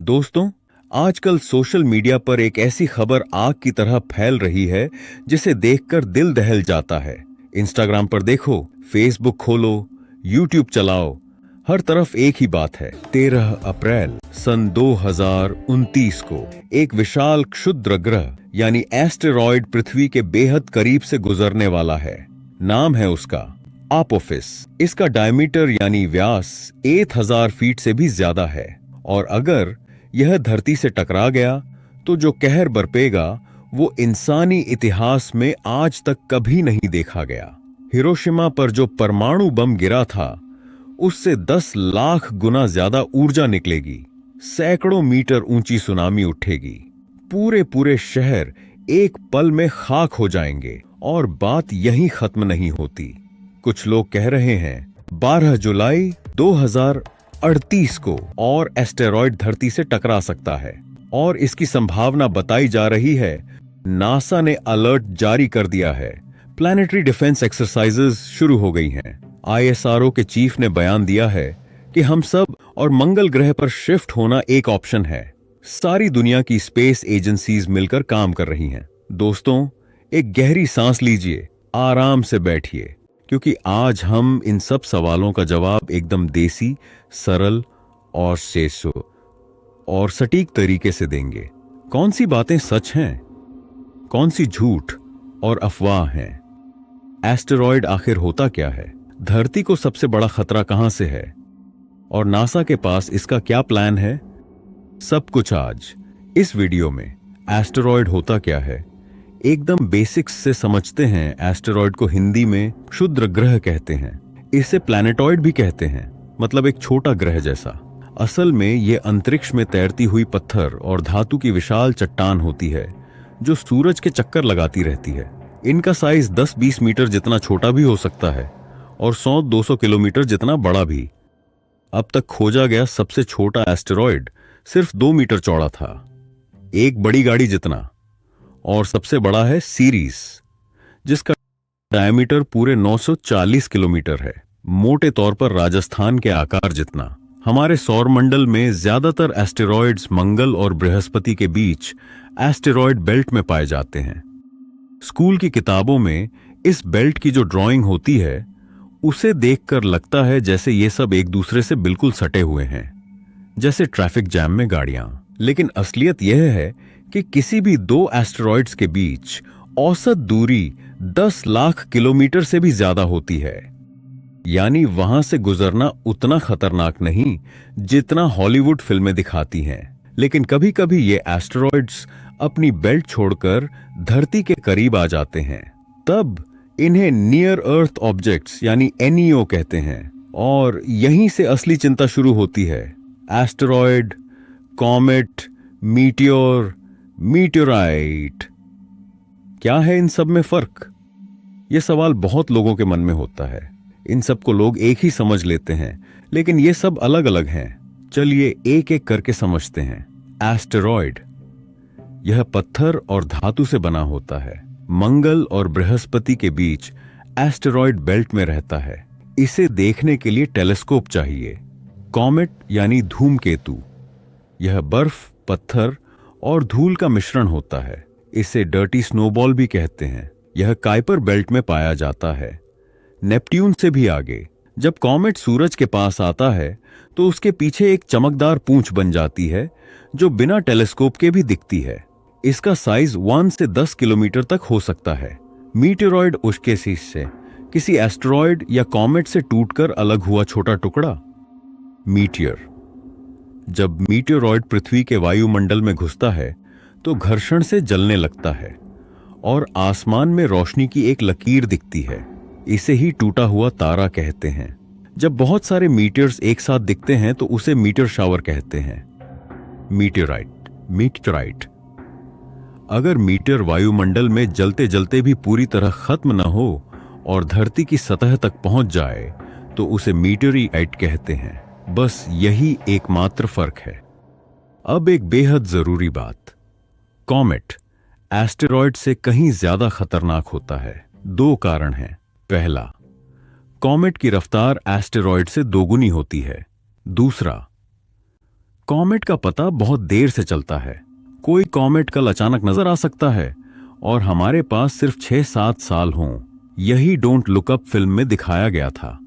दोस्तों, आजकल social media पर एक ऐसी खबर आग की तरह फैल रही है जिसे देखकर दिल दहल जाता है। इंस्टाग्राम पर देखो, फेसबुक खोलो, यूट्यूब चलाओ, हर तरफ एक ही बात है। 13 अप्रैल सन 2029 को एक विशाल क्षुद्र ग्रह यानी एस्टेरॉयड पृथ्वी के बेहद करीब से गुजरने वाला है। नाम है उसका अपोफिस। इसका डायमीटर यानी व्यास 1000 फीट से भी ज्यादा है और अगर यह धरती से टकरा गया तो जो कहर बरपेगा वो इंसानी इतिहास में आज तक कभी नहीं देखा गया। हिरोशिमा पर जो परमाणु बम गिरा था उससे 10 लाख गुना ज्यादा ऊर्जा निकलेगी। सैकड़ों मीटर ऊंची सुनामी उठेगी। पूरे शहर एक पल में खाक हो जाएंगे और बात यहीं खत्म नहीं होती। कुछ लोग कह रहे हैं 12 जुलाई 2038 को और एस्टेरॉयड धरती से टकरा सकता है और इसकी संभावना बताई जा रही है। नासा ने अलर्ट जारी कर दिया है। प्लैनेटरी डिफेंस एक्सरसाइजेज शुरू हो गई हैं। ISRO के चीफ ने बयान दिया है कि हम सब और मंगल ग्रह पर शिफ्ट होना एक ऑप्शन है। सारी दुनिया की स्पेस एजेंसीज मिलकर काम कर रही हैं। दोस्तों, एक गहरी सांस लीजिए, आराम से बैठिए, क्योंकि आज हम इन सब सवालों का जवाब एकदम देसी, सरल और शेषो और सटीक तरीके से देंगे। कौन सी बातें सच हैं, कौन सी झूठ और अफवाह हैं? एस्टेरॉयड आखिर होता क्या है? धरती को सबसे बड़ा खतरा कहां से है और नासा के पास इसका क्या प्लान है? सब कुछ आज इस वीडियो में। एस्टेरॉयड होता क्या है, एकदम बेसिक्स से समझते हैं। एस्टेरॉयड को हिंदी में क्षुद्र ग्रह कहते हैं। इसे प्लैनेटॉयड भी कहते हैं, मतलब एक छोटा ग्रह जैसा। असल में ये अंतरिक्ष में तैरती हुई पत्थर और धातु की विशाल चट्टान होती है जो सूरज के चक्कर लगाती रहती है। इनका साइज 10-20 मीटर जितना छोटा भी हो सकता है और 100-200 किलोमीटर जितना बड़ा भी। अब तक खोजा गया सबसे छोटा एस्टेरॉयड सिर्फ 2 मीटर चौड़ा था, एक बड़ी गाड़ी जितना। और सबसे बड़ा है सीरीज, जिसका डायमीटर पूरे 940 किलोमीटर है, मोटे तौर पर राजस्थान के आकार जितना। हमारे सौर मंडल में ज्यादातर एस्टेरॉयड्स मंगल और बृहस्पति के बीच एस्टेरॉयड बेल्ट में पाए जाते हैं। स्कूल की किताबों में इस बेल्ट की जो ड्राइंग होती है उसे देखकर लगता है जैसे ये सब एक दूसरे से बिल्कुल सटे हुए हैं, जैसे ट्रैफिक जैम में गाड़ियां। लेकिन असलियत यह है कि किसी भी दो एस्टेरॉयड्स के बीच औसत दूरी 10 लाख किलोमीटर से भी ज्यादा होती है। यानी वहां से गुजरना उतना खतरनाक नहीं जितना हॉलीवुड फिल्में दिखाती हैं। लेकिन कभी कभी ये एस्टेरॉयड्स अपनी बेल्ट छोड़कर धरती के करीब आ जाते हैं। तब इन्हें नियर अर्थ ऑब्जेक्ट्स यानी NEO कहते हैं। और यहीं से असली चिंता शुरू होती है। एस्टेरॉयड, कॉमेट, मीटियोर, मीटियोराइट, क्या है इन सब में फर्क? यह सवाल बहुत लोगों के मन में होता है। इन सब को लोग एक ही समझ लेते हैं, लेकिन ये सब अलग अलग हैं। चलिए एक एक करके समझते हैं। एस्टेरॉयड, यह पत्थर और धातु से बना होता है। मंगल और बृहस्पति के बीच एस्टेरॉयड बेल्ट में रहता है। इसे देखने के लिए टेलीस्कोप चाहिए। कॉमेट यानी धूमकेतु, यह बर्फ, पत्थर और धूल का मिश्रण होता है। इसे डर्टी स्नोबॉल भी कहते हैं। यह काइपर बेल्ट में पाया जाता है, नेपट्यून से भी आगे। जब कॉमेट सूरज के पास आता है तो उसके पीछे एक चमकदार पूंछ बन जाती है जो बिना टेलीस्कोप के भी दिखती है। इसका साइज 1 से 10 किलोमीटर तक हो सकता है। मीटियोरॉयड उसके शीश से किसी एस्टेरॉयड या कॉमेट से टूटकर अलग हुआ छोटा टुकड़ा। मीटियर, जब मीटियोरॉयड पृथ्वी के वायुमंडल में घुसता है तो घर्षण से जलने लगता है और आसमान में रोशनी की एक लकीर दिखती है। इसे ही टूटा हुआ तारा कहते हैं। जब बहुत सारे मीटियर्स एक साथ दिखते हैं तो उसे मीटियर शावर कहते हैं। मीटियोराइट, अगर मीटियर वायुमंडल में जलते जलते भी पूरी तरह खत्म न हो और धरती की सतह तक पहुंच जाए तो उसे मीटियोराइट कहते हैं। बस यही एकमात्र फर्क है। अब एक बेहद जरूरी बात, कॉमेट एस्टेरॉयड से कहीं ज्यादा खतरनाक होता है। 2 कारण हैं। पहला, कॉमेट की रफ्तार एस्टेरॉयड से दोगुनी होती है। दूसरा, कॉमेट का पता बहुत देर से चलता है। कोई कॉमेट कल अचानक नजर आ सकता है और हमारे पास सिर्फ 6-7 साल हों। यही डोंट लुक अप फिल्म में दिखाया गया था।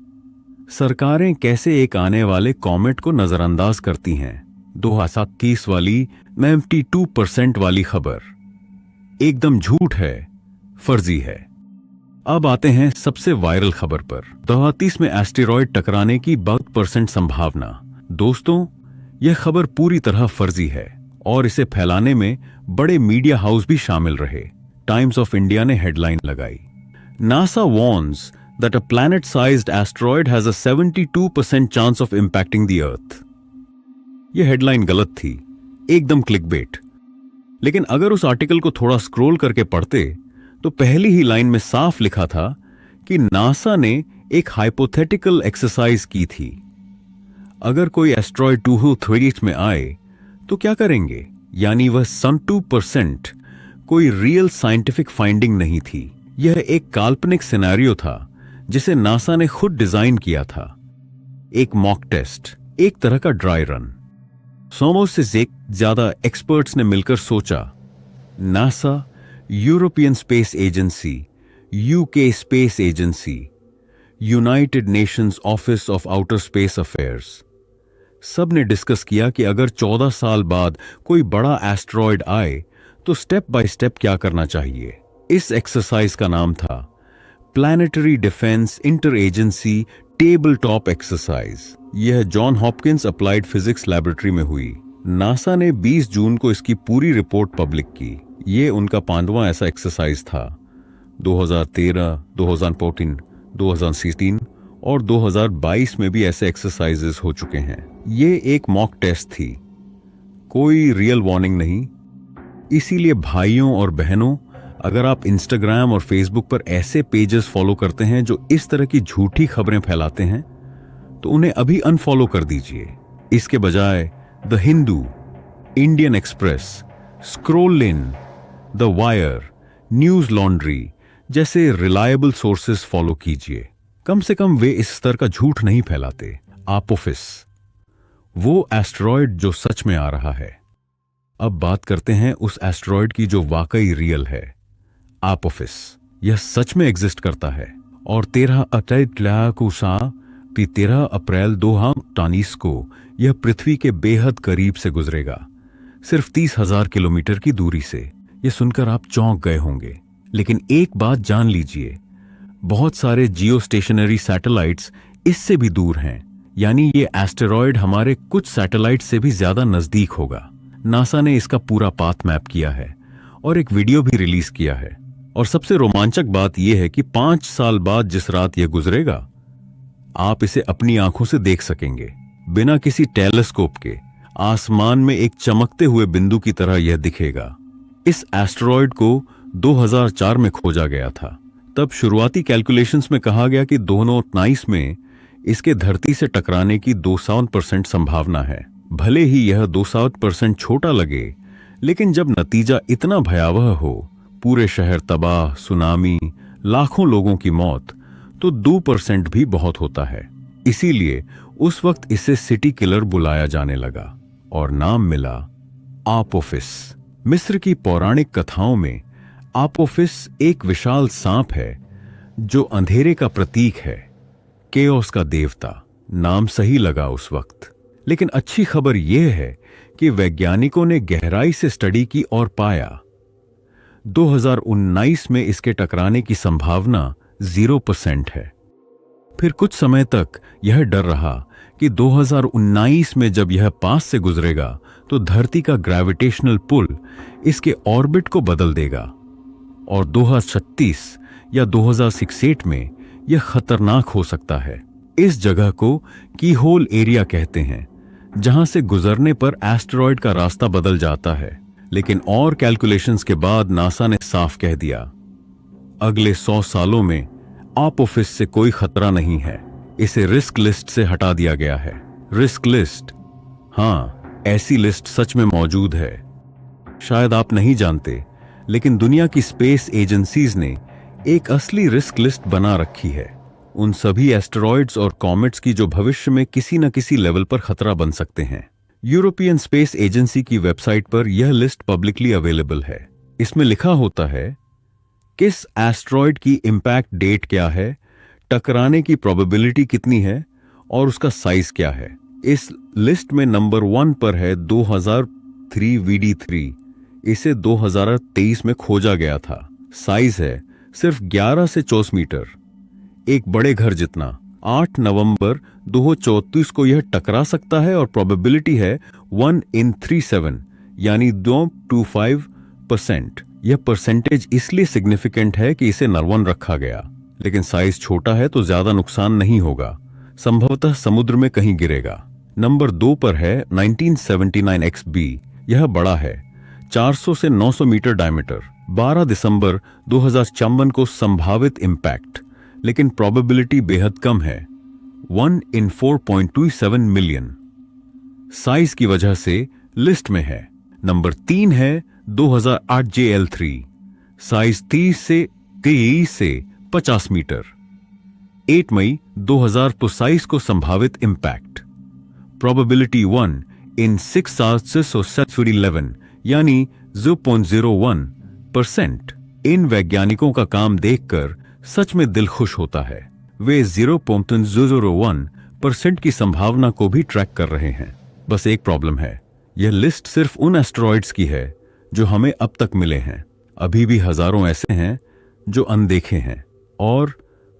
सरकारें कैसे एक आने वाले कॉमेट को नजरअंदाज करती हैं। 2021 वाली 92% वाली खबर एकदम झूठ है, फर्जी है। अब आते हैं सबसे वायरल खबर पर। 2030 में एस्टेरॉयड टकराने की 62% संभावना। दोस्तों, यह खबर पूरी तरह फर्जी है और इसे फैलाने में बड़े मीडिया हाउस भी शामिल रहे। टाइम्स ऑफ इंडिया ने हेडलाइन लगाई, NASA warns that a planet sized asteroid has a 72% chance of impacting the earth. यह हेडलाइन गलत थी, एकदम क्लिकबेट। लेकिन अगर उस आर्टिकल को थोड़ा स्क्रॉल करके पढ़ते तो पहली ही लाइन में साफ लिखा था कि नासा ने एक हाइपोथेटिकल एक्सरसाइज की थी। अगर कोई एस्टेरॉयड 2038 में आए तो क्या करेंगे, यानी वह 72% कोई रियल साइंटिफिक फाइंडिंग नहीं थी। यह एक काल्पनिक सिनेरियो था जिसे नासा ने खुद डिजाइन किया था। एक मॉक टेस्ट, एक तरह का ड्राई रन। 100 से ज्यादा एक्सपर्ट्स ने मिलकर सोचा। NASA, European space agency, UK space agency, United Nations office of outer space affairs, सब ने डिस्कस किया कि अगर 14 साल बाद कोई बड़ा एस्टेरॉयड आए तो स्टेप बाय स्टेप क्या करना चाहिए। इस एक्सरसाइज का नाम था planetary defence inter agency table top exercise. यह John Hopkins applied physics laboratory में हुई। नासा ने 20 जून को इसकी पूरी रिपोर्ट पब्लिक की। ये उनका 5वां ऐसा एक्सरसाइज था। 2013, 2014, 2016 और 2022 में भी ऐसे एक्सरसाइजेस हो चुके हैं। ये एक मॉक टेस्ट थी, कोई रियल वार्निंग नहीं। इसीलिए भाइयों और बहनों, अगर आप इंस्टाग्राम और फेसबुक पर ऐसे पेजेस फॉलो करते हैं जो इस तरह की झूठी खबरें फैलाते हैं तो उन्हें अभी अनफॉलो कर दीजिए। इसके बजाय the Hindu, Indian express, scroll in, the wire, news laundry जैसे रिलायबल सोर्सेस फॉलो कीजिए। कम से कम वे इस स्तर का झूठ नहीं फैलाते। आपोफिस, वो एस्टेरॉयड जो सच में आ रहा है। अब बात करते हैं उस एस्टेरॉयड की जो वाकई रियल है। आपोफिस, यह सच में एग्जिस्ट करता है और 13 अप्रैल 2019 को यह पृथ्वी के बेहद करीब से गुजरेगा, सिर्फ 30,000 किलोमीटर की दूरी से। यह सुनकर आप चौंक गए होंगे, लेकिन एक बात जान लीजिए, बहुत सारे जियो स्टेशनरी सैटेलाइट्स इससे भी दूर हैं, यानी ये एस्टेरॉयड हमारे कुछ सैटेलाइट से भी ज्यादा नजदीक होगा। नासा ने इसका पूरा पाथ मैप किया है और एक वीडियो भी रिलीज किया है। और सबसे रोमांचक बात यह है कि 5 साल बाद जिस रात यह गुजरेगा, आप इसे अपनी आंखों से देख सकेंगे, बिना किसी टेलीस्कोप के। आसमान में एक चमकते हुए बिंदु की तरह यह दिखेगा। इस एस्टेरॉयड को 2004 में खोजा गया था। तब शुरुआती कैलकुलेशंस में कहा गया कि 2019 में इसके धरती से टकराने की 200% संभावना है। भले ही यह 200% छोटा लगे, लेकिन जब नतीजा इतना भयावह हो, पूरे शहर तबाह, सुनामी, लाखों लोगों की मौत, तो 2% भी बहुत होता है। इसीलिए उस वक्त इसे सिटी किलर बुलाया जाने लगा और नाम मिला आपोफिस। मिस्र की पौराणिक कथाओं में आपोफिस एक विशाल सांप है जो अंधेरे का प्रतीक है, केओस का देवता। नाम सही लगा उस वक्त। लेकिन अच्छी खबर यह है कि वैज्ञानिकों ने गहराई से स्टडी की और पाया 2019 में इसके टकराने की संभावना 0% है। फिर कुछ समय तक यह डर रहा कि 2019 में जब यह पास से गुजरेगा तो धरती का ग्रेविटेशनल पुल इसके ऑर्बिट को बदल देगा और 2036 या 2068 में यह खतरनाक हो सकता है। इस जगह को कीहोल एरिया कहते हैं, जहां से गुजरने पर एस्टेरॉयड का रास्ता बदल जाता है। लेकिन और कैलकुलेशंस के बाद नासा ने साफ कह दिया, अगले 100 सालों में आपोफिस से कोई खतरा नहीं है। इसे रिस्क लिस्ट से हटा दिया गया है। रिस्क लिस्ट, हां, ऐसी लिस्ट सच में मौजूद है। शायद आप नहीं जानते, लेकिन दुनिया की स्पेस एजेंसीज ने एक असली रिस्क लिस्ट बना रखी है, उन सभी एस्टेरॉयड्स और कॉमेट्स की जो भविष्य में किसी न किसी लेवल पर खतरा बन सकते हैं। यूरोपियन स्पेस एजेंसी की वेबसाइट पर यह लिस्ट पब्लिकली अवेलेबल है। इसमें लिखा होता है किस एस्ट्रॉयड की इम्पैक्ट डेट क्या है, टकराने की प्रोबेबिलिटी कितनी है और उसका साइज क्या है। इस लिस्ट में नंबर 1 पर है 2003 VD3। इसे 2023 में खोजा गया था। साइज है सिर्फ 11 से 24 मीटर, एक बड़े घर जितना। 8 नवंबर 2034 को यह टकरा सकता है और प्रोबेबिलिटी है 1 in 37 यानी 2.25%। यह परसेंटेज इसलिए सिग्निफिकेंट है कि इसे नंबर 1 रखा गया, लेकिन साइज छोटा है तो ज्यादा नुकसान नहीं होगा, संभवतः समुद्र में कहीं गिरेगा। नंबर 2 पर है 1979 XB। यह बड़ा है, 400 से 900 मीटर डायमीटर। 12 दिसंबर 2054 को संभावित इंपैक्ट, लेकिन प्रोबेबिलिटी बेहद कम है, 1 in 4.27 मिलियन। साइज की वजह से लिस्ट में है। नंबर 3 है 2008 JL3। साइज 30 से 50 मीटर। 8 मई 2000 को साइज को संभावित इंपैक्ट, प्रोबेबिलिटी 1 in 611 यानी 0.01%। इन वैज्ञानिकों का काम देखकर सच में दिल खुश होता है। वे 0.001% की संभावना को भी ट्रैक कर रहे हैं। बस एक प्रॉब्लम है, यह लिस्ट सिर्फ उन एस्टेरॉयड्स की है जो हमें अब तक मिले हैं। अभी भी हजारों ऐसे हैं जो अनदेखे हैं, और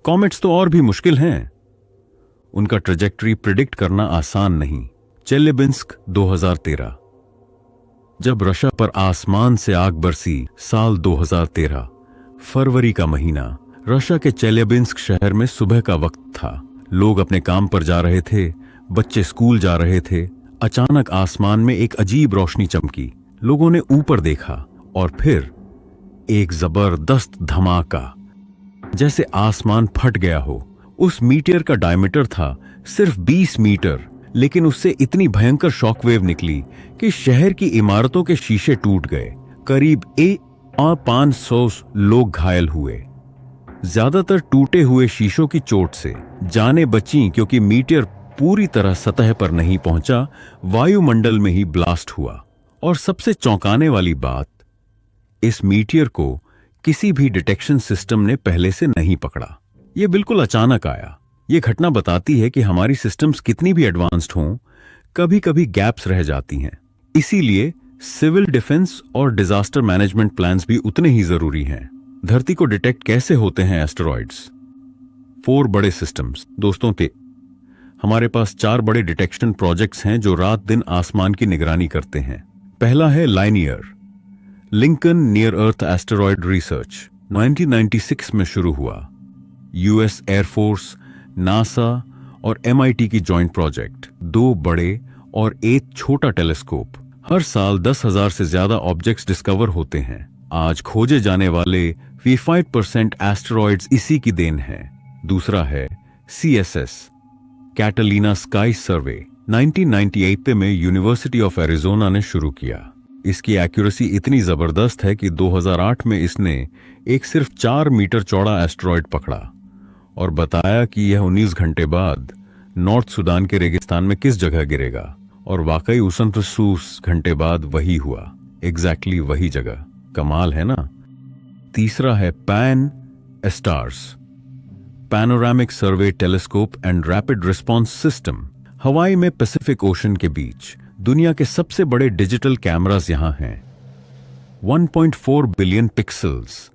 कॉमेट्स तो और भी मुश्किल हैं। उनका ट्रेजेक्टरी प्रिडिक्ट करना आसान नहीं। चेल्याबिंस्क 2013। जब रशिया पर आसमान से आग बरसी, साल 2013 फरवरी का महीना। रशिया के चेल्याबिंस्क शहर में सुबह का वक्त था। लोग अपने काम पर जा रहे थे, बच्चे स्कूल जा रहे थे। अचानक आसमान में एक अजीब रोशनी चमकी। लोगों ने ऊपर देखा और फिर एक जबरदस्त धमाका, जैसे आसमान फट गया हो। उस मीटियर का डायमीटर था सिर्फ 20 मीटर, लेकिन उससे इतनी भयंकर शॉकवेव निकली कि शहर की इमारतों के शीशे टूट गए। करीब 500 लोग घायल हुए। ज्यादातर टूटे हुए शीशों की चोट से जानें बचीं, क्योंकि मीटियर पूरी तरह सतह पर नहीं पहुंचा, वायुमंडल में ही ब्लास्ट हुआ। और सबसे चौंकाने वाली बात, इस मीटियर को किसी भी डिटेक्शन सिस्टम ने पहले से नहीं पकड़ा। यह बिल्कुल अचानक आया। यह घटना बताती है कि हमारी सिस्टम्स कितनी भी एडवांस्ड हों, कभी कभी गैप्स रह जाती हैं। इसीलिए सिविल डिफेंस और डिजास्टर मैनेजमेंट प्लान्स भी उतने ही जरूरी हैं। धरती को डिटेक्ट कैसे होते हैं एस्टेरॉयड्स? 4 बड़े सिस्टम्स। दोस्तों के हमारे पास 4 बड़े डिटेक्शन प्रोजेक्ट्स हैं जो रात दिन आसमान की निगरानी करते हैं। पहला है लाइनियर, लिंकन नियर अर्थ एस्टेरॉयड रिसर्च। 1996 में शुरू हुआ। यूएस एयरफोर्स, नासा और MIT की जॉइंट प्रोजेक्ट। 2 बड़े और 1 छोटा टेलीस्कोप। हर साल 10,000 से ज्यादा ऑब्जेक्ट्स डिस्कवर होते हैं। आज खोजे जाने वाले 5% एस्टेरॉयड्स इसी की देन है। दूसरा है CSS, कैटलीना स्काई सर्वे। 1998 में यूनिवर्सिटी ऑफ एरिजोना ने शुरू किया। इसकी एक्यूरेसी इतनी जबरदस्त है कि 2008 में इसने एक सिर्फ 4 मीटर चौड़ा एस्टेरॉयड पकड़ा और बताया कि यह 19 घंटे बाद नॉर्थ सुडान के रेगिस्तान में किस जगह गिरेगा। और वाकई 29 घंटे बाद वही हुआ, एग्जैक्टली वही जगह। कमाल है ना। तीसरा है pan stars, panoramic survey telescope and rapid response system. हवाई में पैसिफिक ओशन के बीच दुनिया के सबसे बड़े डिजिटल कैमरास यहां हैं। 1.4 बिलियन पिक्सल्स।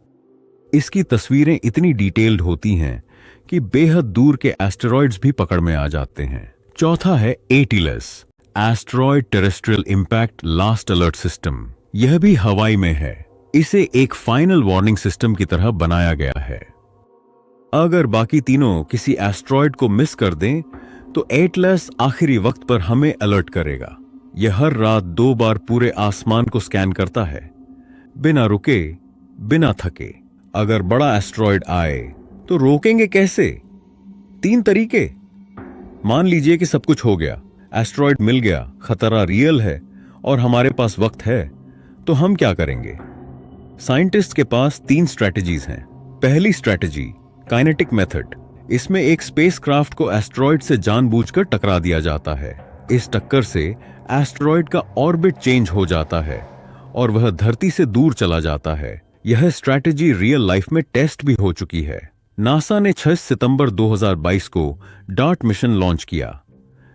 इसकी तस्वीरें इतनी डिटेल्ड होती हैं कि बेहद दूर के एस्टेरॉयड्स भी पकड़ में आ जाते हैं। चौथा है ATLAS, asteroid terrestrial impact last alert system. यह भी हवाई में है। इसे एक फाइनल वार्निंग सिस्टम की तरह बनाया गया है। अगर बाकी तीनों किसी एस्टेरॉयड को मिस कर दें तो एटलस आखिरी वक्त पर हमें अलर्ट करेगा। यह हर रात 2 बार पूरे आसमान को स्कैन करता है, बिना रुके, बिना थके। अगर बड़ा एस्टेरॉयड आए तो रोकेंगे कैसे? 3 तरीके। मान लीजिए कि सब कुछ हो गया, एस्टेरॉयड मिल गया, खतरा रियल है और हमारे पास वक्त है, तो हम क्या करेंगे? साइंटिस्ट के पास 3 स्ट्रैटेजीज हैं। पहली स्ट्रैटेजी काइनेटिक मेथड। इसमें एक स्पेसक्राफ्ट को एस्टेरॉयड से जानबूझकर टकरा दिया जाता है। इस टक्कर से एस्टेरॉयड का ऑर्बिट चेंज हो जाता है और वह धरती से दूर चला जाता है। यह स्ट्रैटेजी रियल लाइफ में टेस्ट भी हो चुकी है। नासा ने 6 सितंबर 2022 को डार्ट मिशन लॉन्च किया।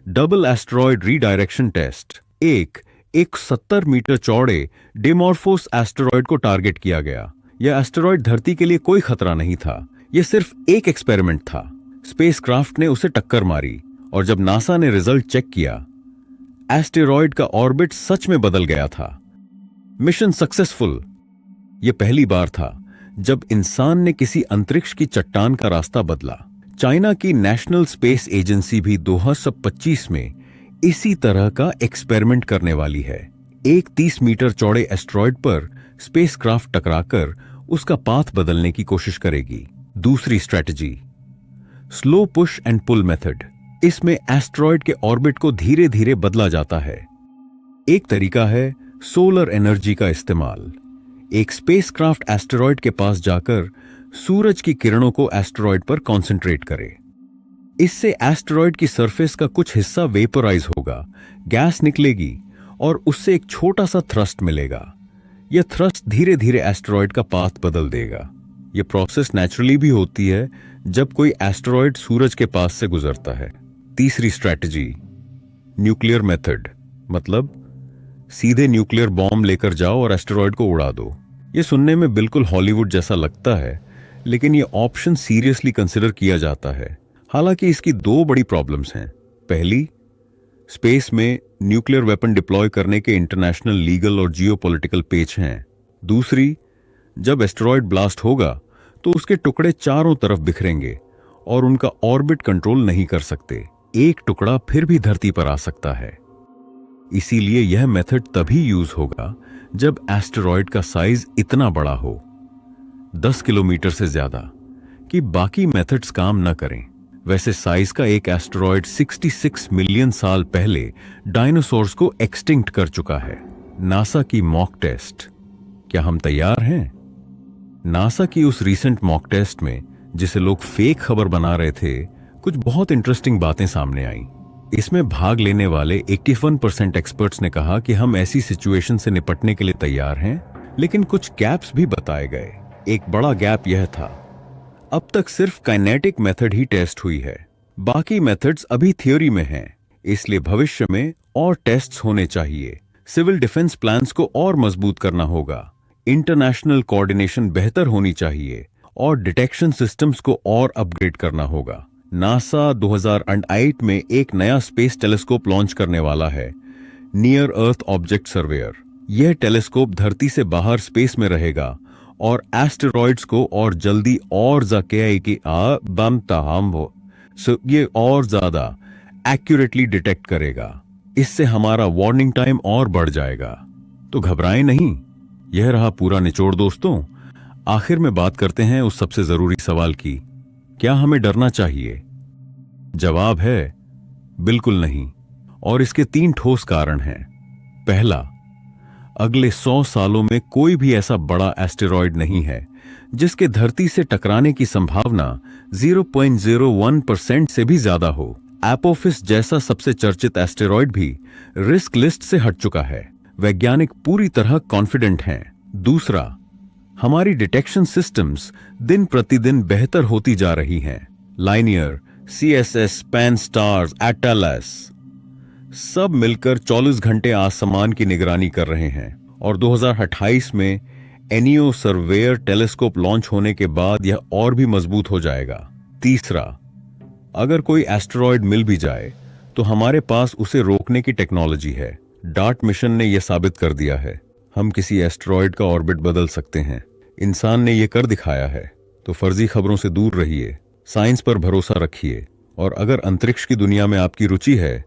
Double asteroid redirection test. एक 170 मीटर चौड़े डिमॉर्फोस एस्टेरॉयड को टारगेट किया गया। यह एस्टेरॉयड धरती के लिए कोई खतरा नहीं था, यह सिर्फ एक एक्सपेरिमेंट था। स्पेसक्राफ्ट ने उसे टक्कर मारी और जब नासा ने रिजल्ट चेक किया, एस्टेरॉयड का ऑर्बिट सच में बदल गया था। Mission successful. यह पहली बार था जब इंसान ने किसी अंतरिक्ष की चट्टान का रास्ता बदला। चाइना की नेशनल स्पेस एजेंसी भी 2025 में इसी तरह का एक्सपेरिमेंट करने वाली है। एक 30 मीटर चौड़े एस्टेरॉयड पर स्पेसक्राफ्ट टकराकर उसका पाथ बदलने की कोशिश करेगी। दूसरी strategy, slow push and pull method. इसमें एस्टेरॉयड के ऑर्बिट को धीरे धीरे बदला जाता है। एक तरीका है सोलर एनर्जी का इस्तेमाल। एक स्पेसक्राफ्ट एस्टेरॉयड के पास जाकर सूरज की किरणों को एस्टेरॉयड पर कंसंट्रेट करे। इससे एस्टेरॉयड की सरफेस का कुछ हिस्सा वेपराइज होगा, गैस निकलेगी और उससे एक छोटा सा थ्रस्ट मिलेगा। यह थ्रस्ट धीरे धीरे एस्टेरॉयड का पाथ बदल देगा। यह प्रोसेस नेचुरली भी होती है जब कोई एस्टेरॉयड सूरज के पास से गुजरता है। तीसरी स्ट्रैटेजी, न्यूक्लियर मेथड, मतलब सीधे न्यूक्लियर बॉम्ब लेकर जाओ और एस्टेरॉयड को उड़ा दो। यह सुनने में बिल्कुल हॉलीवुड जैसा लगता है, लेकिन यह ऑप्शन सीरियसली कंसिडर किया जाता है। हालांकि इसकी दो बड़ी प्रॉब्लम्स हैं। पहली, स्पेस में न्यूक्लियर वेपन डिप्लॉय करने के इंटरनेशनल लीगल और जियोपॉलिटिकल पेच हैं। दूसरी, जब एस्टेरॉयड ब्लास्ट होगा तो उसके टुकड़े चारों तरफ बिखरेंगे और उनका ऑर्बिट कंट्रोल नहीं कर सकते। एक टुकड़ा फिर भी धरती पर आ सकता है। इसीलिए यह मेथड तभी यूज होगा जब एस्टेरॉयड का साइज इतना बड़ा हो, 10 किलोमीटर से ज्यादा, कि बाकी मेथड्स काम न करें। वैसे साइज का एक एस्टेरॉयड 66 मिलियन साल पहले डायनासोर्स को एक्सटिंक्ट कर चुका है। नासा की मॉक टेस्ट। क्या हम तैयार हैं? नासा की उस रीसेंट मॉक टेस्ट में, जिसे लोग फेक खबर बना रहे थे, कुछ बहुत इंटरेस्टिंग बातें सामने आईं। इसमें भाग लेने वाले 81% एक्सपर्ट्स ने कहा कि हम ऐसी सिचुएशन से निपटने के लिए तैयार हैं, लेकिन कुछ गैप्स भी बताए गए। एक बड़ा गैप यह था, अब तक सिर्फ काइनेटिक मेथड ही टेस्ट हुई है, बाकी मेथड्स अभी थ्योरी में हैं। इसलिए भविष्य में और टेस्ट्स होने चाहिए। सिविल डिफेंस प्लान्स को और मजबूत करना होगा, इंटरनेशनल कोऑर्डिनेशन बेहतर होनी चाहिए और डिटेक्शन सिस्टम्स को और अपग्रेड करना होगा। नासा 2008 में एक नया स्पेस टेलीस्कोप लॉन्च करने वाला है, नियर अर्थ ऑब्जेक्ट सर्वेयर। यह टेलीस्कोप धरती से बाहर स्पेस में रहेगा और एस्टेरॉइड्स को और जल्दी और ये और ज्यादा एक्यूरेटली डिटेक्ट करेगा। इससे हमारा वार्निंग टाइम और बढ़ जाएगा। तो घबराएं नहीं। यह रहा पूरा निचोड़ दोस्तों। आखिर में बात करते हैं उस सबसे जरूरी सवाल की, क्या हमें डरना चाहिए? जवाब है बिल्कुल नहीं, और इसके 3 ठोस कारण हैं। पहला, अगले 100 सालों में कोई भी ऐसा बड़ा एस्टेरॉयड नहीं है जिसके धरती से टकराने की संभावना 0.01% से भी ज्यादा हो। एपोफिस जैसा सबसे चर्चित एस्टेरॉयड भी रिस्क लिस्ट से हट चुका है। वैज्ञानिक पूरी तरह कॉन्फिडेंट हैं। दूसरा, हमारी डिटेक्शन सिस्टम्स दिन प्रतिदिन बेहतर होती जा रही हैं। लाइनियर, CSS, PAN-STARRS, ATLAS सब मिलकर 24 घंटे आसमान की निगरानी कर रहे हैं और 2028 में एनियो सर्वेयर टेलीस्कोप लॉन्च होने के बाद यह और भी मजबूत हो जाएगा। तीसरा, अगर कोई एस्टेरॉयड मिल भी जाए तो हमारे पास उसे रोकने की टेक्नोलॉजी है। डार्ट मिशन ने यह साबित कर दिया है, हम किसी एस्टेरॉयड का ऑर्बिट बदल सकते हैं। इंसान ने यह कर दिखाया है। तो फर्जी खबरों से दूर रहिए, साइंस पर भरोसा रखिए, और अगर अंतरिक्ष की दुनिया में आपकी रुचि है